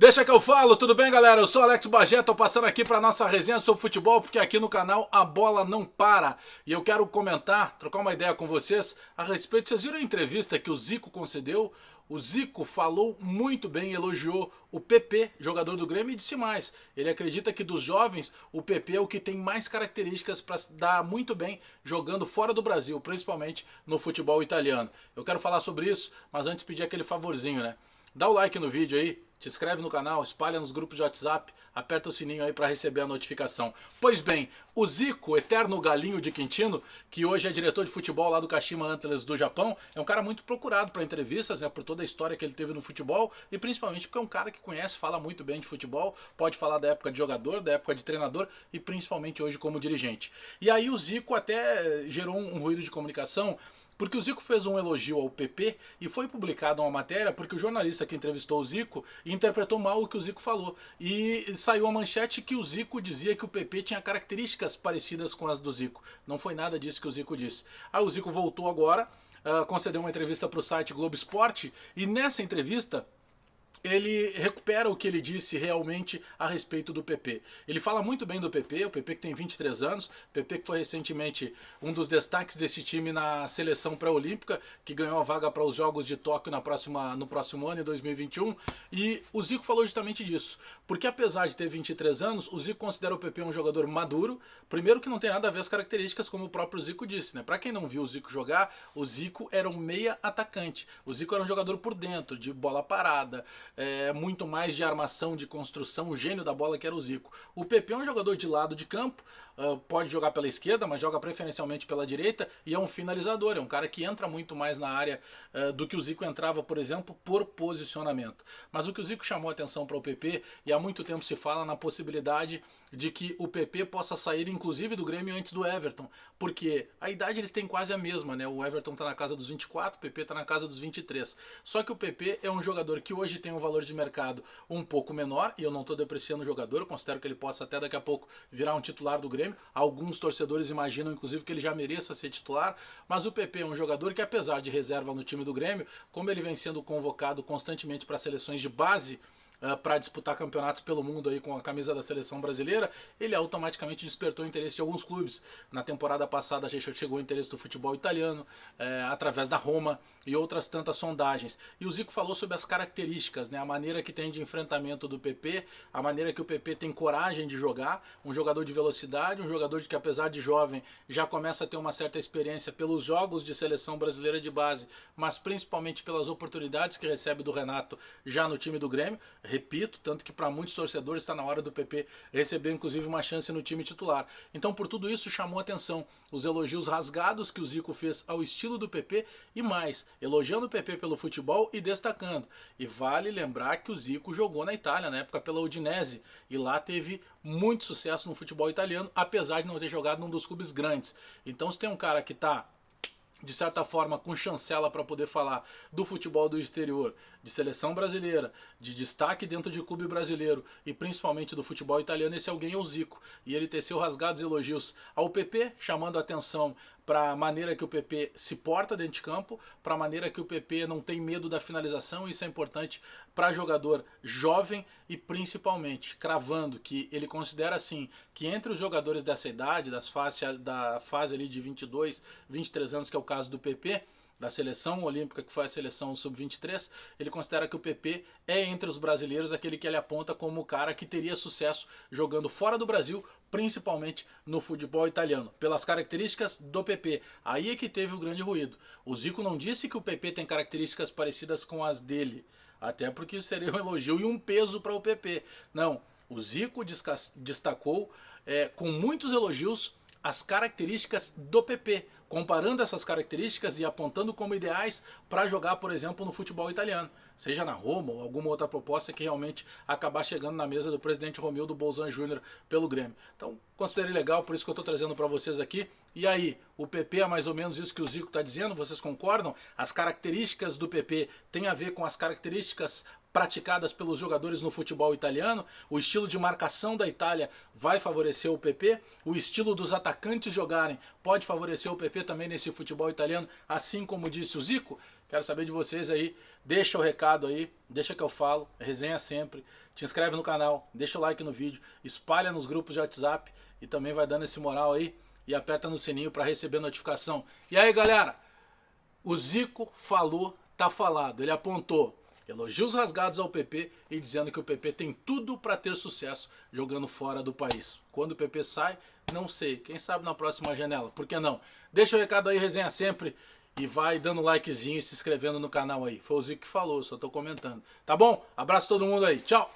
Deixa que eu falo, tudo bem, galera? Eu sou Alex Bagé, tô passando aqui para nossa resenha sobre futebol, porque aqui no canal a bola não para. E eu quero comentar, trocar uma ideia com vocês a respeito. Vocês viram a entrevista que o Zico concedeu? O Zico falou muito bem, elogiou o PP, jogador do Grêmio, e disse mais. Ele acredita que dos jovens, o PP é o que tem mais características para dar muito bem jogando fora do Brasil, principalmente no futebol italiano. Eu quero falar sobre isso, mas antes pedir aquele favorzinho, né? Dá o like no vídeo aí, te inscreve no canal, espalha nos grupos de WhatsApp, aperta o sininho aí para receber a notificação. Pois bem, o Zico, eterno galinho de Quintino, que hoje é diretor de futebol lá do Kashima Antlers do Japão, é um cara muito procurado para entrevistas, né, por toda a história que ele teve no futebol e principalmente porque é um cara que conhece, fala muito bem de futebol, pode falar da época de jogador, da época de treinador e principalmente hoje como dirigente. E aí o Zico até gerou um ruído de comunicação, porque o Zico fez um elogio ao PP e foi publicada uma matéria porque o jornalista que entrevistou o Zico interpretou mal o que o Zico falou. E saiu a manchete que o Zico dizia que o PP tinha características parecidas com as do Zico. Não foi nada disso que o Zico disse. Aí o Zico voltou agora, concedeu uma entrevista para o site Globo Esporte e nessa entrevista ele recupera o que ele disse realmente a respeito do PP. Ele fala muito bem do PP, o PP que tem 23 anos, o PP que foi recentemente um dos destaques desse time na seleção pré-olímpica, que ganhou a vaga para os Jogos de Tóquio no próximo ano, em 2021, e o Zico falou justamente disso, porque apesar de ter 23 anos, o Zico considera o PP um jogador maduro, primeiro que não tem nada a ver as características, como o próprio Zico disse, né? Para quem não viu o Zico jogar, o Zico era um meia atacante, o Zico era um jogador por dentro, de bola parada, muito mais de armação, de construção, o gênio da bola que era o Zico. O PP é um jogador de lado de campo, pode jogar pela esquerda, mas joga preferencialmente pela direita e é um finalizador, é um cara que entra muito mais na área do que o Zico entrava, por exemplo, por posicionamento. Mas o que o Zico chamou a atenção para o PP, e há muito tempo se fala na possibilidade de que o PP possa sair inclusive do Grêmio antes do Everton, porque a idade eles têm quase a mesma, né? O Everton está na casa dos 24, o PP está na casa dos 23. Só que o PP é um jogador que hoje tem um valor de mercado um pouco menor, e eu não estou depreciando o jogador, eu considero que ele possa até daqui a pouco virar um titular do Grêmio. Alguns torcedores imaginam inclusive que ele já mereça ser titular, mas o PP é um jogador que, apesar de reserva no time do Grêmio, como ele vem sendo convocado constantemente para seleções de base, para disputar campeonatos pelo mundo aí com a camisa da seleção brasileira, ele automaticamente despertou o interesse de alguns clubes. Na temporada passada chegou o interesse do futebol italiano, através da Roma e outras tantas sondagens. E o Zico falou sobre as características, né, a maneira que tem de enfrentamento do PP, a maneira que o PP tem coragem de jogar, um jogador de velocidade, um jogador que apesar de jovem já começa a ter uma certa experiência pelos jogos de seleção brasileira de base, mas principalmente pelas oportunidades que recebe do Renato já no time do Grêmio. Repito, tanto que para muitos torcedores está na hora do PP receber inclusive uma chance no time titular. Então por tudo isso chamou atenção os elogios rasgados que o Zico fez ao estilo do PP e mais, elogiando o PP pelo futebol e destacando. E vale lembrar que o Zico jogou na Itália, na época pela Udinese, e lá teve muito sucesso no futebol italiano, apesar de não ter jogado num dos clubes grandes. Então se tem um cara que está de certa forma com chancela para poder falar do futebol do exterior, de seleção brasileira, de destaque dentro de clube brasileiro e principalmente do futebol italiano, esse alguém é o Zico. E ele teceu rasgados elogios ao PP, chamando a atenção para a maneira que o PP se porta dentro de campo, para a maneira que o PP não tem medo da finalização, isso é importante para jogador jovem e principalmente cravando que ele considera assim que entre os jogadores dessa idade, da fase ali de 22, 23 anos, que é o caso do PP, da seleção olímpica, que foi a seleção sub-23, ele considera que o PP é entre os brasileiros aquele que ele aponta como o cara que teria sucesso jogando fora do Brasil, principalmente no futebol italiano, pelas características do PP. Aí é que teve o grande ruído. O Zico não disse que o PP tem características parecidas com as dele, até porque isso seria um elogio e um peso para o PP. Não, o Zico destacou com muitos elogios as características do PP, comparando essas características e apontando como ideais para jogar, por exemplo, no futebol italiano, seja na Roma ou alguma outra proposta que realmente acabar chegando na mesa do presidente Romildo Bolzan Júnior pelo Grêmio. Então, considerei legal, por isso que eu estou trazendo para vocês aqui. E aí, o PP é mais ou menos isso que o Zico está dizendo? Vocês concordam? As características do PP têm a ver com as características praticadas pelos jogadores no futebol italiano? O estilo de marcação da Itália vai favorecer o PP? O estilo dos atacantes jogarem pode favorecer o PP também nesse futebol italiano, assim como disse o Zico? Quero saber de vocês aí. Deixa o recado aí, deixa que eu falo, resenha sempre. Te inscreve no canal, deixa o like no vídeo, espalha nos grupos de WhatsApp e também vai dando esse moral aí e aperta no sininho para receber notificação. E aí, galera, o Zico falou, tá falado. Ele apontou elogios rasgados ao PP e dizendo que o PP tem tudo para ter sucesso jogando fora do país. Quando o PP sai, não sei. Quem sabe na próxima janela, por que não? Deixa o recado aí, resenha sempre. E vai dando likezinho e se inscrevendo no canal aí. Foi o Zico que falou, só tô comentando. Tá bom? Abraço a todo mundo aí. Tchau!